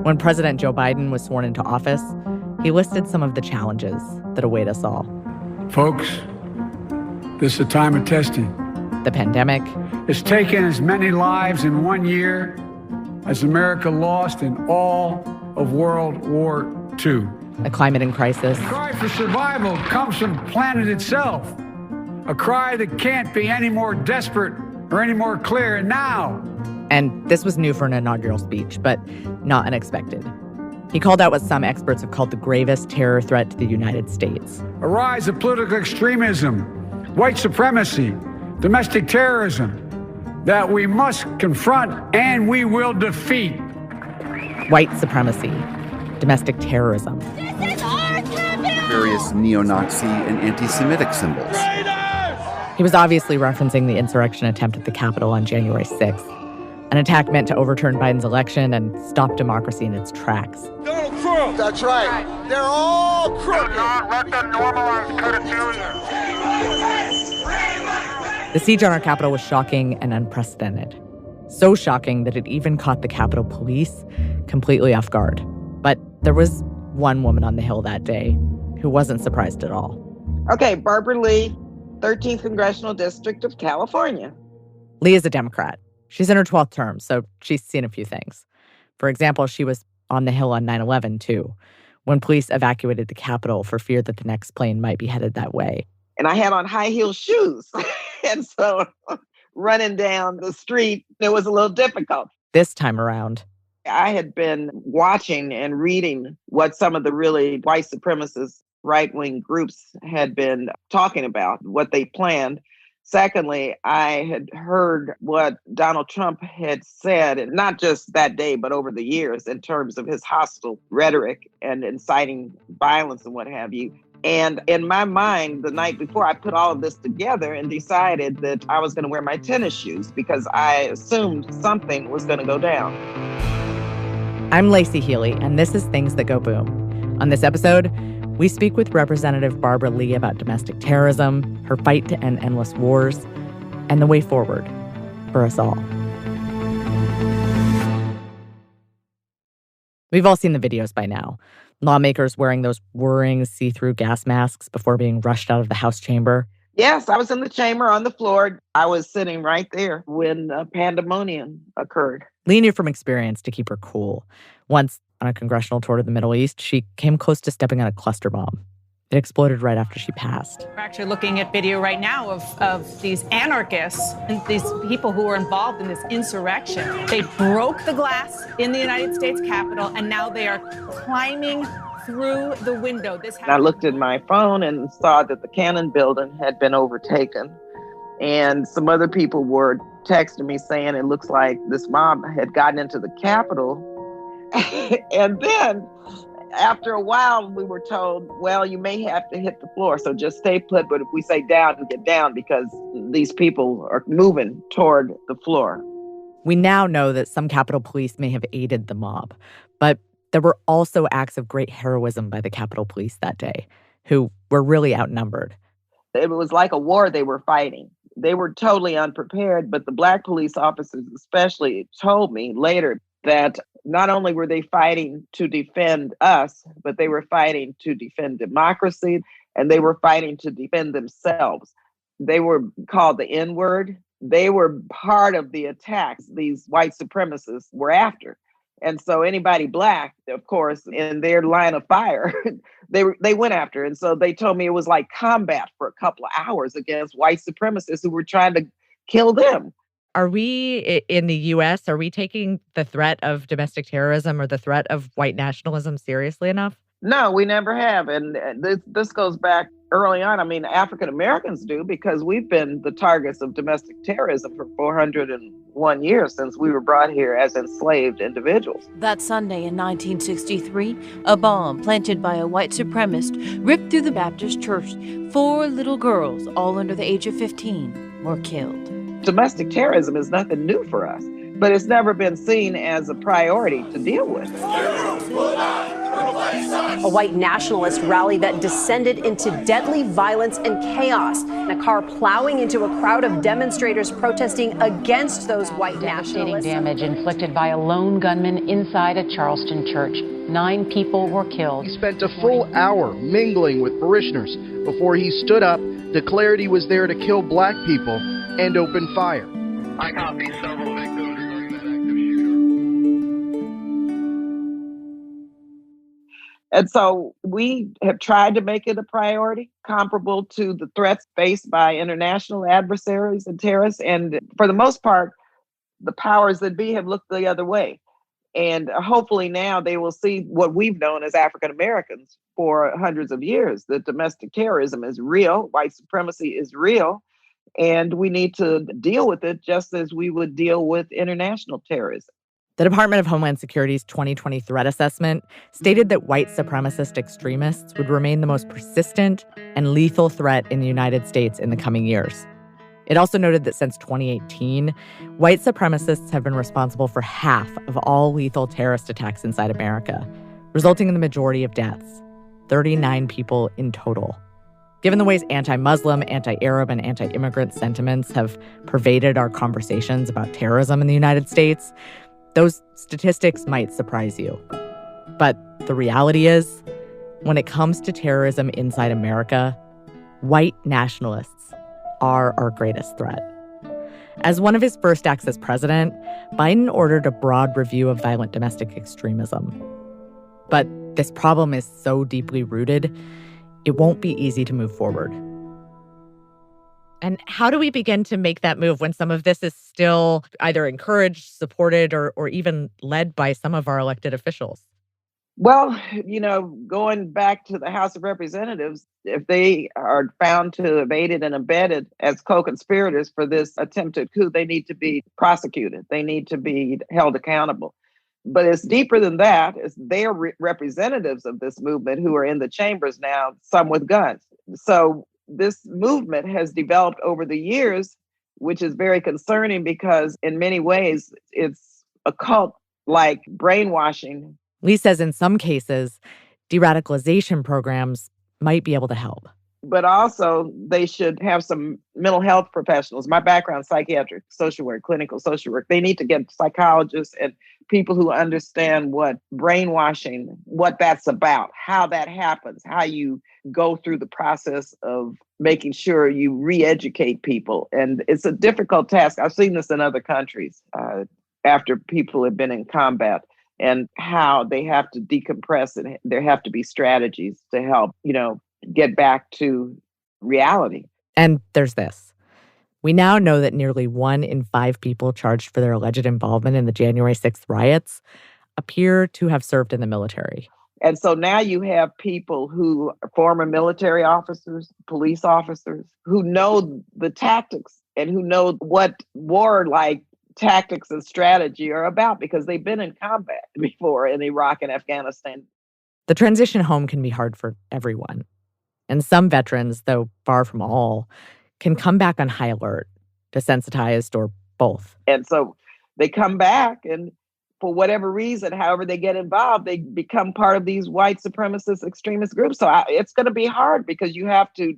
When President Joe Biden was sworn into office, he listed some of the challenges that await us all. Folks, this is a time of testing. The pandemic. It's taken as many lives in 1 year as America lost in all of World War II. A climate in crisis. The cry for survival comes from the planet itself. A cry that can't be any more desperate or any more clear now. And this was new for an inaugural speech, but not unexpected. He called out what some experts have called the gravest terror threat to the United States. A rise of political extremism, white supremacy, domestic terrorism that we must confront and we will defeat. White supremacy, domestic terrorism. This is our capital! Various neo-Nazi and anti-Semitic symbols. He was obviously referencing the insurrection attempt at the Capitol on January 6th, an attack meant to overturn Biden's election and stop democracy in its tracks. Donald Trump! That's right. They're all crooked. Do not let them normalize pedophilia. The siege on our Capitol was shocking and unprecedented. So shocking that it even caught the Capitol Police completely off guard. But there was one woman on the Hill that day who wasn't surprised at all. Okay, Barbara Lee, 13th Congressional District of California. Lee is a Democrat. She's in her 12th term, so she's seen a few things. For example, she was on the Hill on 9/11, too, when police evacuated the Capitol for fear that the next plane might be headed that way. And I had on high-heel shoes. And so running down the street, it was a little difficult. This time around, I had been watching and reading what some of the really white supremacist right-wing groups had been talking about, what they planned. Secondly, I had heard what Donald Trump had said, and not just that day, but over the years, in terms of his hostile rhetoric and inciting violence and what have you. And in my mind, the night before, I put all of this together and decided that I was going to wear my tennis shoes because I assumed something was going to go down. I'm Lacey Healy, and this is Things That Go Boom. On this episode, we speak with Representative Barbara Lee about domestic terrorism, her fight to end endless wars, and the way forward for us all. We've all seen the videos by now. Lawmakers wearing those whirring see-through gas masks before being rushed out of the House chamber. Yes, I was in the chamber on the floor. I was sitting right there when pandemonium occurred. Lee knew from experience to keep her cool. Once, on a congressional tour to the Middle East, she came close to stepping on a cluster bomb. It exploded right after she passed. We're actually looking at video right now of these anarchists and these people who were involved in this insurrection. They broke the glass in the United States Capitol, and now they are climbing through the window. I looked at my phone and saw that the Cannon building had been overtaken. And some other people were texting me saying it looks like this mob had gotten into the Capitol. And then after a while, we were told, well, you may have to hit the floor, so just stay put. But if we say down, get down, because these people are moving toward the floor. We now know that some Capitol Police may have aided the mob, but there were also acts of great heroism by the Capitol Police that day, who were really outnumbered. It was like a war they were fighting. They were totally unprepared, but the Black police officers especially told me later that not only were they fighting to defend us, but they were fighting to defend democracy, and they were fighting to defend themselves. They were called the N-word. They were part of the attacks these white supremacists were after. And so anybody Black, of course, in their line of fire, they went after. And so they told me it was like combat for a couple of hours against white supremacists who were trying to kill them. Are we, in the U.S., are we taking the threat of domestic terrorism or the threat of white nationalism seriously enough? No, we never have. And this goes back early on. I mean, African Americans do, because we've been the targets of domestic terrorism for 401 years since we were brought here as enslaved individuals. That Sunday in 1963, a bomb planted by a white supremacist ripped through the Baptist church. 4 little girls, all under the age of 15, were killed. Domestic terrorism is nothing new for us, but it's never been seen as a priority to deal with. A white nationalist rally that descended into deadly violence and chaos. A car plowing into a crowd of demonstrators protesting against those white nationalists. Damage inflicted by a lone gunman inside a Charleston church. 9 people were killed. He spent a full hour mingling with parishioners before he stood up, declared he was there to kill black people, and opened fire. I copy several victims during that active shooter. And so we have tried to make it a priority comparable to the threats faced by international adversaries and terrorists. And for the most part, the powers that be have looked the other way. And hopefully now they will see what we've known as African Americans for hundreds of years, that domestic terrorism is real, white supremacy is real, and we need to deal with it just as we would deal with international terrorism. The Department of Homeland Security's 2020 threat assessment stated that white supremacist extremists would remain the most persistent and lethal threat in the United States in the coming years. It also noted that since 2018, white supremacists have been responsible for half of all lethal terrorist attacks inside America, resulting in the majority of deaths, 39 people in total. Given the ways anti-Muslim, anti-Arab, and anti-immigrant sentiments have pervaded our conversations about terrorism in the United States, those statistics might surprise you. But the reality is, when it comes to terrorism inside America, white nationalists are our greatest threat. As one of his first acts as president, Biden ordered a broad review of violent domestic extremism. But this problem is so deeply rooted, it won't be easy to move forward. And how do we begin to make that move when some of this is still either encouraged, supported, or even led by some of our elected officials? Well, going back to the House of Representatives, if they are found to have aided and abetted as co-conspirators for this attempted coup, they need to be prosecuted. They need to be held accountable. But it's deeper than that. It's their representatives of this movement who are in the chambers now, some with guns. So this movement has developed over the years, which is very concerning because in many ways, it's a cult-like brainwashing. Lee says in some cases, de-radicalization programs might be able to help. But also, they should have some mental health professionals. My background, psychiatric, social work, clinical social work. They need to get psychologists and people who understand what brainwashing, what that's about, how that happens, how you go through the process of making sure you re-educate people. And it's a difficult task. I've seen this in other countries after people have been in combat, and how they have to decompress, and there have to be strategies to help, get back to reality. And there's this. We now know that nearly 1 in 5 people charged for their alleged involvement in the January 6th riots appear to have served in the military. And so now you have people who are former military officers, police officers, who know the tactics and who know what war-like tactics and strategy are about because they've been in combat before in Iraq and Afghanistan. The transition home can be hard for everyone. And some veterans, though far from all, can come back on high alert, desensitized, or both. And so they come back, and for whatever reason, however they get involved, they become part of these white supremacist extremist groups. So it's going to be hard because you have to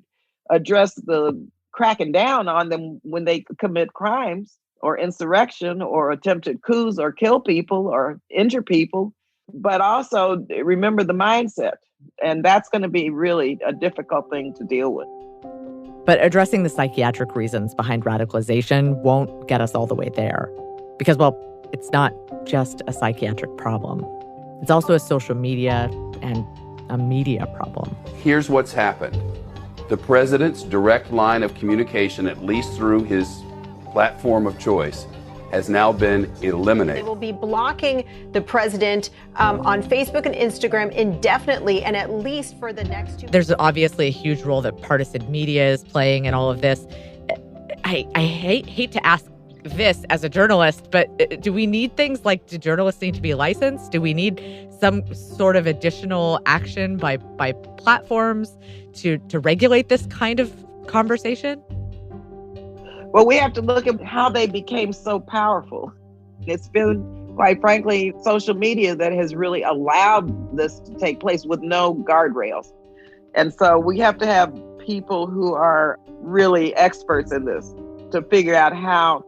address the cracking down on them when they commit crimes or insurrection or attempted coups or kill people or injure people. But also remember the mindset. And that's going to be really a difficult thing to deal with. But addressing the psychiatric reasons behind radicalization won't get us all the way there. Because, well, it's not just a psychiatric problem. It's also a social media and a media problem. Here's what's happened. The president's direct line of communication, at least through his platform of choice, has now been eliminated. They will be blocking the president on Facebook and Instagram indefinitely, and at least for the next 2 There's obviously a huge role that partisan media is playing in all of this. I hate to ask this as a journalist, but do we need things like, do journalists need to be licensed? Do we need some sort of additional action by platforms to regulate this kind of conversation? Well, we have to look at how they became so powerful. It's been quite frankly, social media that has really allowed this to take place with no guardrails. And so we have to have people who are really experts in this to figure out how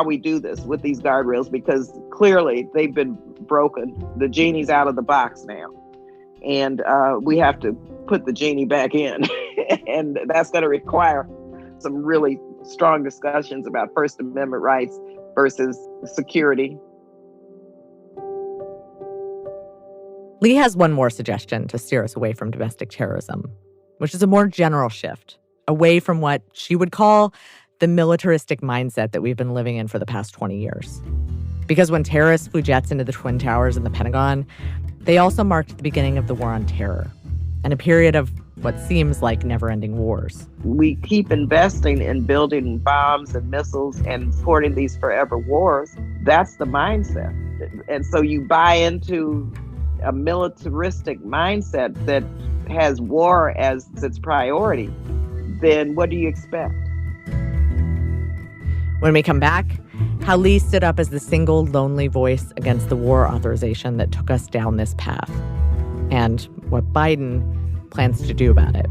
we do this with these guardrails, because clearly they've been broken. The genie's out of the box now. And we have to put the genie back in. And that's going to require some really strong discussions about First Amendment rights versus security. Lee has one more suggestion to steer us away from domestic terrorism, which is a more general shift away from what she would call the militaristic mindset that we've been living in for the past 20 years. Because when terrorists flew jets into the Twin Towers and the Pentagon, they also marked the beginning of the war on terror and a period of what seems like never-ending wars. We keep investing in building bombs and missiles and supporting these forever wars. That's the mindset. And so you buy into a militaristic mindset that has war as its priority, then what do you expect? When we come back, how Lee stood up as the single lonely voice against the war authorization that took us down this path, and what Biden plans to do about it.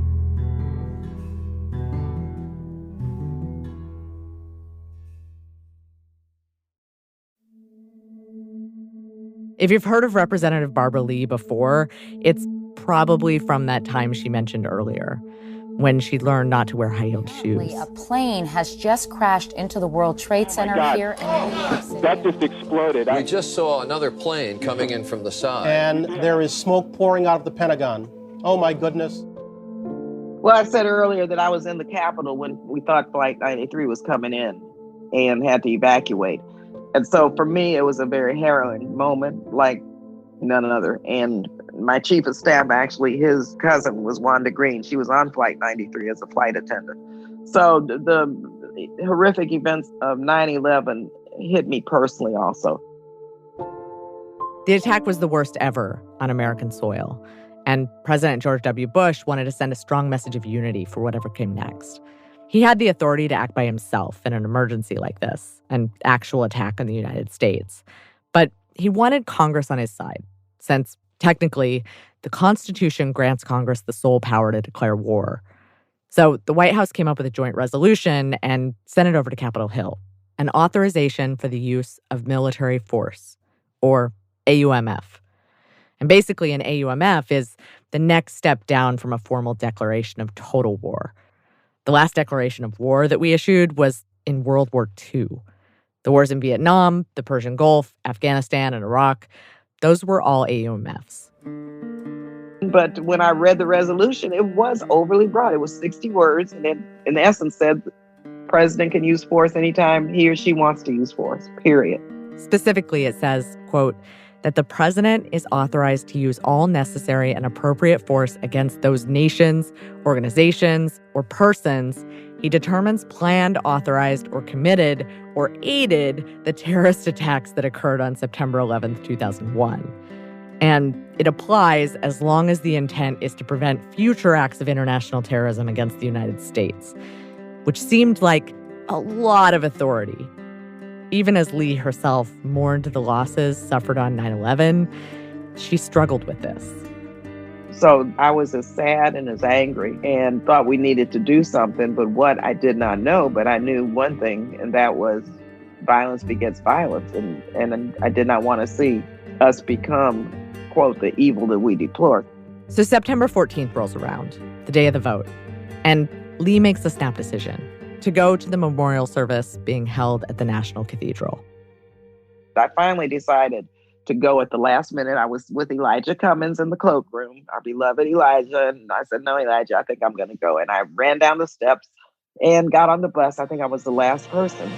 If you've heard of Representative Barbara Lee before, it's probably from that time she mentioned earlier, when she learned not to wear high-heeled shoes. A plane has just crashed into the World Trade Center here in New York City. That just exploded. We just saw another plane coming in from the side. And there is smoke pouring out of the Pentagon. Oh, my goodness. Well, I said earlier that I was in the Capitol when we thought Flight 93 was coming in and had to evacuate. And so for me, it was a very harrowing moment, like none other. And my chief of staff, actually, his cousin was Wanda Green. She was on Flight 93 as a flight attendant. So the horrific events of 9/11 hit me personally also. The attack was the worst ever on American soil. And President George W. Bush wanted to send a strong message of unity for whatever came next. He had the authority to act by himself in an emergency like this, an actual attack on the United States. But he wanted Congress on his side, since technically the Constitution grants Congress the sole power to declare war. So the White House came up with a joint resolution and sent it over to Capitol Hill, an authorization for the use of military force, or AUMF. And basically an AUMF is the next step down from a formal declaration of total war. The last declaration of war that we issued was in World War II. The wars in Vietnam, the Persian Gulf, Afghanistan, and Iraq, those were all AUMFs. But when I read the resolution, it was overly broad. It was 60 words, and it, in essence, said the president can use force anytime he or she wants to use force, period. Specifically, it says, quote, that the president is authorized to use all necessary and appropriate force against those nations, organizations, or persons he determines planned, authorized, or committed, or aided the terrorist attacks that occurred on September 11th, 2001. And it applies as long as the intent is to prevent future acts of international terrorism against the United States, which seemed like a lot of authority. Even as Lee herself mourned the losses suffered on 9/11, she struggled with this. So I was as sad and as angry and thought we needed to do something, but what I did not know, but I knew one thing, and that was violence begets violence. And I did not want to see us become, quote, the evil that we deplore. So September 14th rolls around, the day of the vote, and Lee makes a snap decision to go to the memorial service being held at the National Cathedral. I finally decided to go at the last minute. I was with Elijah Cummings in the cloakroom, our beloved Elijah. And I said, no, Elijah, I think I'm going to go. And I ran down the steps and got on the bus. I think I was the last person.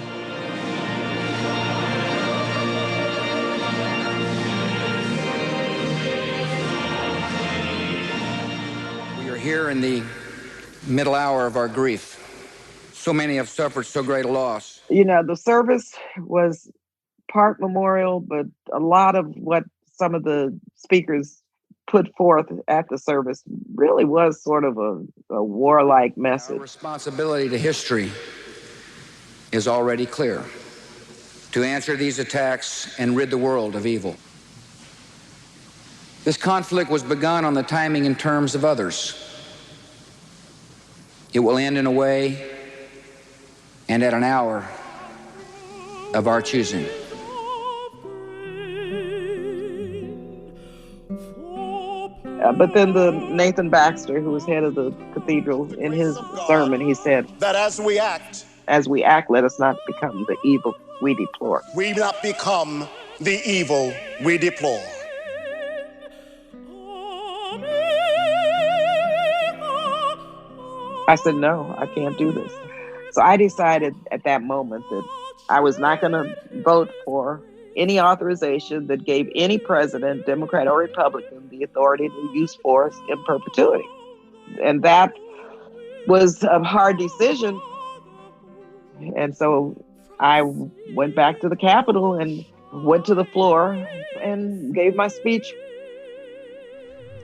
We are here in the middle hour of our grief. So many have suffered so great a loss. You know, the service was part memorial, but a lot of what some of the speakers put forth at the service really was sort of a warlike message. Our responsibility to history is already clear. to answer these attacks and rid the world of evil. This conflict was begun on the timing and terms of others. It will end in a way and at an hour of our choosing. But then the Nathan Baxter, who was head of the cathedral, in his sermon, he said that as we act, let us not become the evil we deplore. We not become the evil we deplore. I said, no, I can't do this. So I decided at that moment that I was not going to vote for any authorization that gave any president, Democrat or Republican, the authority to use force in perpetuity. And that was a hard decision. And so I went back to the Capitol and went to the floor and gave my speech.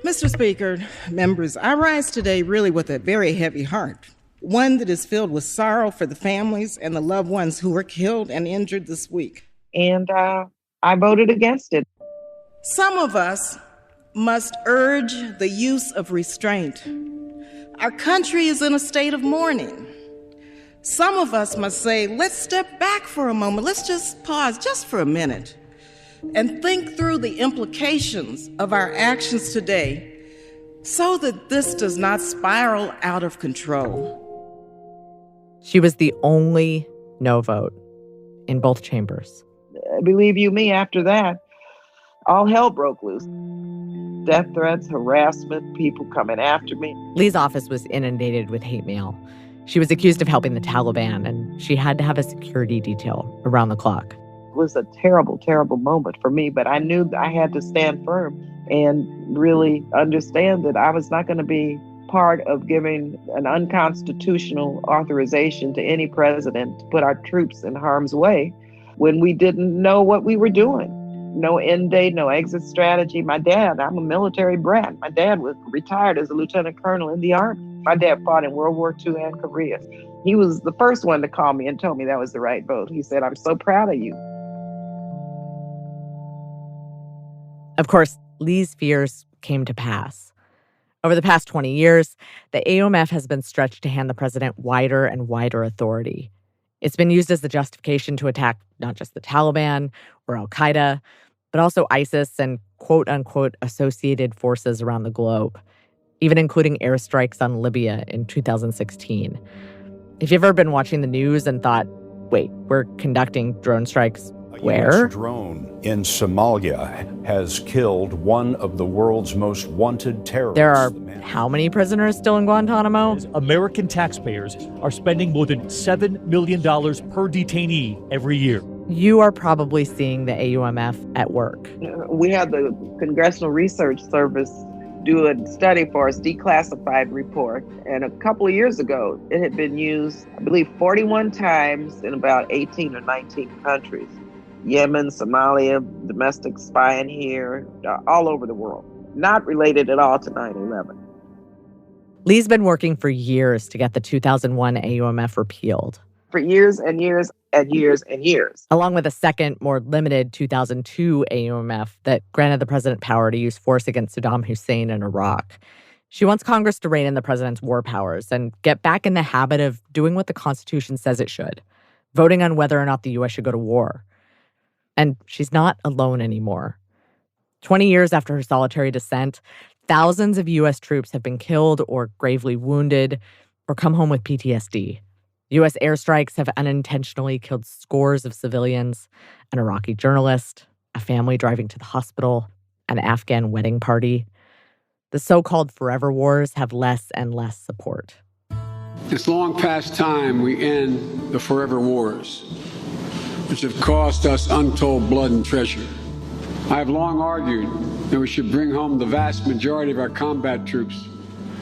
Mr. Speaker, members, I rise today really with a very heavy heart, one that is filled with sorrow for the families and the loved ones who were killed and injured this week. And I voted against it. Some of us must urge the use of restraint. Our country is in a state of mourning. Some of us must say, let's step back for a moment. Let's just pause just for a minute and think through the implications of our actions today so that this does not spiral out of control. She was the only no vote in both chambers. Believe you me, after that, all hell broke loose. Death threats, harassment, people coming after me. Lee's office was inundated with hate mail. She was accused of helping the Taliban, and she had to have a security detail around the clock. It was a terrible, terrible moment for me, but I knew I had to stand firm and really understand that I was not going to be part of giving an unconstitutional authorization to any president to put our troops in harm's way when we didn't know what we were doing. No end date, no exit strategy. My dad, I'm a military brat. My dad was retired as a lieutenant colonel in the Army. My dad fought in World War II and Korea. He was the first one to call me and tell me that was the right vote. He said, I'm so proud of you. Of course, Lee's fears came to pass. Over the past 20 years, the AUMF has been stretched to hand the president wider and wider authority. It's been used as the justification to attack not just the Taliban or al-Qaeda, but also ISIS and quote-unquote associated forces around the globe, even including airstrikes on Libya in 2016. If you've ever been watching the news and thought, wait, we're conducting drone strikes where? A drone in Somalia has killed one of the world's most wanted terrorists. There are how many prisoners still in Guantanamo? American taxpayers are spending more than $7 million per detainee every year. You are probably seeing the AUMF at work. We had the Congressional Research Service do a study for us, declassified report. And a couple of years ago, it had been used, I believe, 41 times in about 18 or 19 countries. Yemen, Somalia, domestic spying here, all over the world. Not related at all to 9/11. Lee's been working for years to get the 2001 AUMF repealed. For years and years and years and years. Along with a second, more limited 2002 AUMF that granted the president power to use force against Saddam Hussein in Iraq. She wants Congress to rein in the president's war powers and get back in the habit of doing what the Constitution says it should, voting on whether or not the U.S. should go to war. And she's not alone anymore. 20 years after her solitary dissent, thousands of U.S. troops have been killed or gravely wounded or come home with PTSD. U.S. airstrikes have unintentionally killed scores of civilians, an Iraqi journalist, a family driving to the hospital, an Afghan wedding party. The so-called forever wars have less and less support. It's long past time we end the forever wars, which have cost us untold blood and treasure. I have long argued that we should bring home the vast majority of our combat troops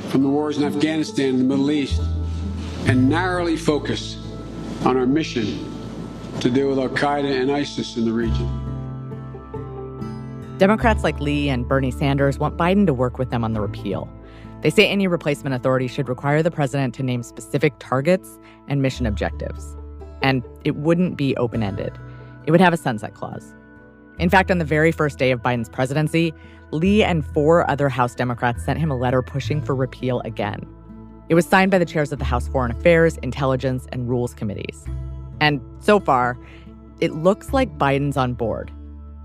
from the wars in Afghanistan and the Middle East and narrowly focus on our mission to deal with al-Qaeda and ISIS in the region. Democrats like Lee and Bernie Sanders want Biden to work with them on the repeal. They say any replacement authority should require the president to name specific targets and mission objectives. And it wouldn't be open-ended. It would have a sunset clause. In fact, on the very first day of Biden's presidency, Lee and 4 other House Democrats sent him a letter pushing for repeal again. It was signed by the chairs of the House Foreign Affairs, Intelligence, and Rules Committees. And so far, it looks like Biden's on board.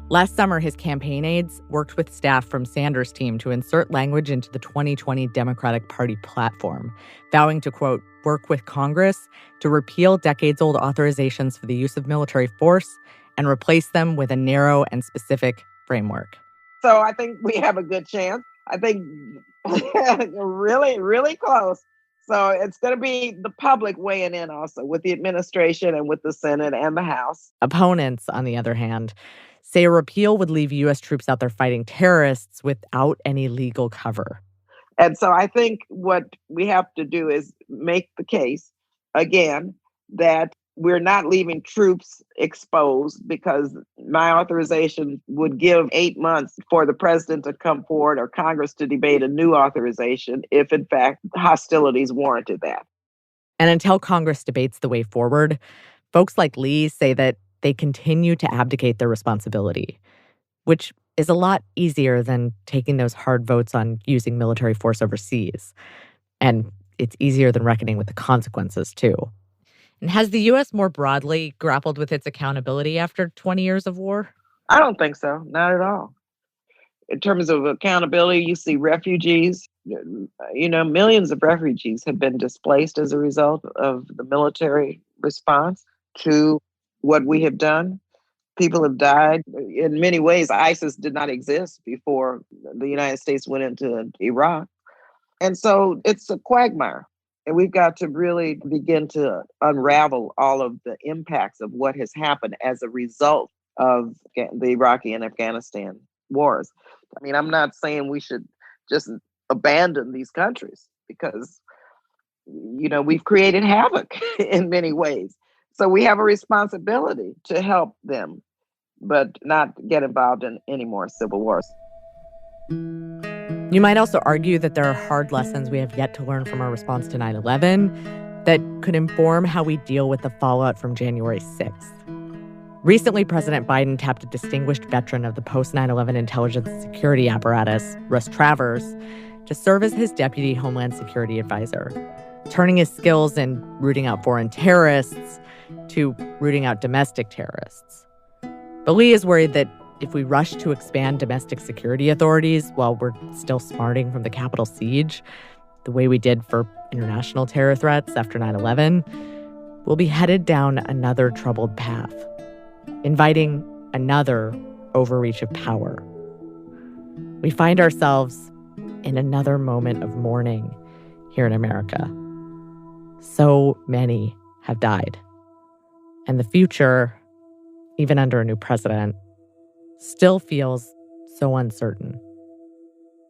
Last summer, his campaign aides worked with staff from Sanders' team to insert language into the 2020 Democratic Party platform, vowing to, quote, work with Congress to repeal decades-old authorizations for the use of military force and replace them with a narrow and specific framework. So I think we have a good chance. I think really, really close. So it's going to be the public weighing in also with the administration and with the Senate and the House. Opponents, on the other hand, say a repeal would leave U.S. troops out there fighting terrorists without any legal cover. And so I think what we have to do is make the case, again, that we're not leaving troops exposed, because my authorization would give 8 months for the president to come forward or Congress to debate a new authorization if, in fact, hostilities warranted that. And until Congress debates the way forward, folks like Lee say that they continue to abdicate their responsibility, which is a lot easier than taking those hard votes on using military force overseas. And it's easier than reckoning with the consequences, too. And has the U.S. more broadly grappled with its accountability after 20 years of war? I don't think so. Not at all. In terms of accountability, you see refugees. Millions of refugees have been displaced as a result of the military response to what we have done. People have died. In many ways, ISIS did not exist before the United States went into Iraq. And so it's a quagmire. And we've got to really begin to unravel all of the impacts of what has happened as a result of the Iraqi and Afghanistan wars. I mean, I'm not saying we should just abandon these countries because, we've created havoc in many ways. So we have a responsibility to help them, but not get involved in any more civil wars. You might also argue that there are hard lessons we have yet to learn from our response to 9/11 that could inform how we deal with the fallout from January 6th. Recently, President Biden tapped a distinguished veteran of the post-9/11 intelligence and security apparatus, Russ Travers, to serve as his deputy Homeland Security advisor, turning his skills in rooting out foreign terrorists to rooting out domestic terrorists. But Lee is worried that if we rush to expand domestic security authorities while we're still smarting from the Capitol siege, the way we did for international terror threats after 9/11, we'll be headed down another troubled path, inviting another overreach of power. We find ourselves in another moment of mourning here in America. So many have died. And the future, even under a new president, still feels so uncertain.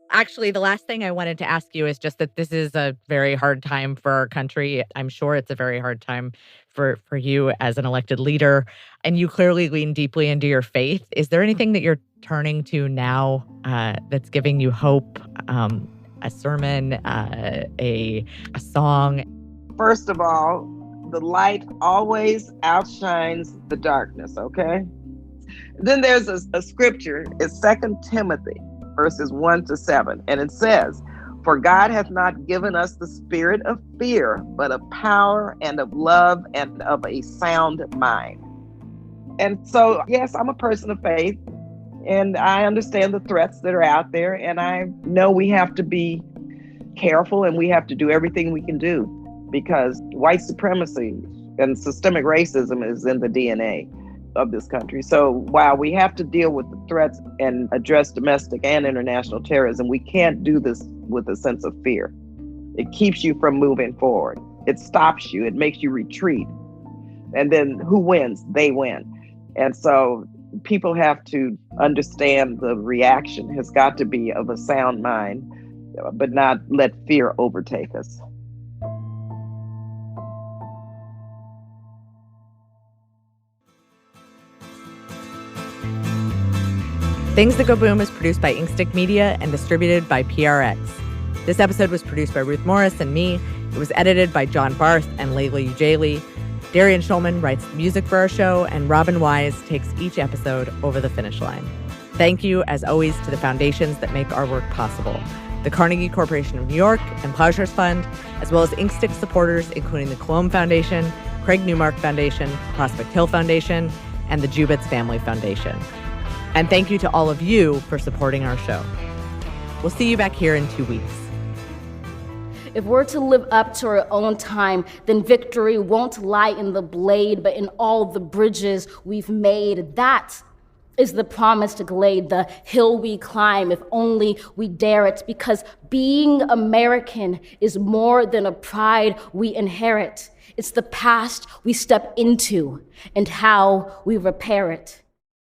Actually, the last thing I wanted to ask you is just that this is a very hard time for our country. I'm sure it's a very hard time for you as an elected leader, and you clearly lean deeply into your faith. Is there anything that you're turning to now that's giving you hope? A sermon, a song? First of all, the light always outshines the darkness, okay? Then there's a scripture, it's 2 Timothy, verses 1-7, and it says, "For God hath not given us the spirit of fear, but of power and of love and of a sound mind." And so, yes, I'm a person of faith, and I understand the threats that are out there, and I know we have to be careful and we have to do everything we can do, because white supremacy and systemic racism is in the DNA of this country. So while we have to deal with the threats and address domestic and international terrorism, we can't do this with a sense of fear. It keeps you from moving forward. It stops you. It makes you retreat. And then who wins? They win. And so people have to understand the reaction has got to be of a sound mind, but not let fear overtake us. Things That Go Boom is produced by Inkstick Media and distributed by PRX. This episode was produced by Ruth Morris and me. It was edited by John Barth and Layla Ujali. Darian Schulman writes the music for our show, and Robin Wise takes each episode over the finish line. Thank you, as always, to the foundations that make our work possible. The Carnegie Corporation of New York and Plowshares Fund, as well as Inkstick supporters, including the Cologne Foundation, Craig Newmark Foundation, Prospect Hill Foundation, and the Jubitz Family Foundation. And thank you to all of you for supporting our show. We'll see you back here in 2 weeks. If we're to live up to our own time, then victory won't lie in the blade, but in all the bridges we've made. That is the promised glade, the hill we climb if only we dare it, because being American is more than a pride we inherit. It's the past we step into and how we repair it.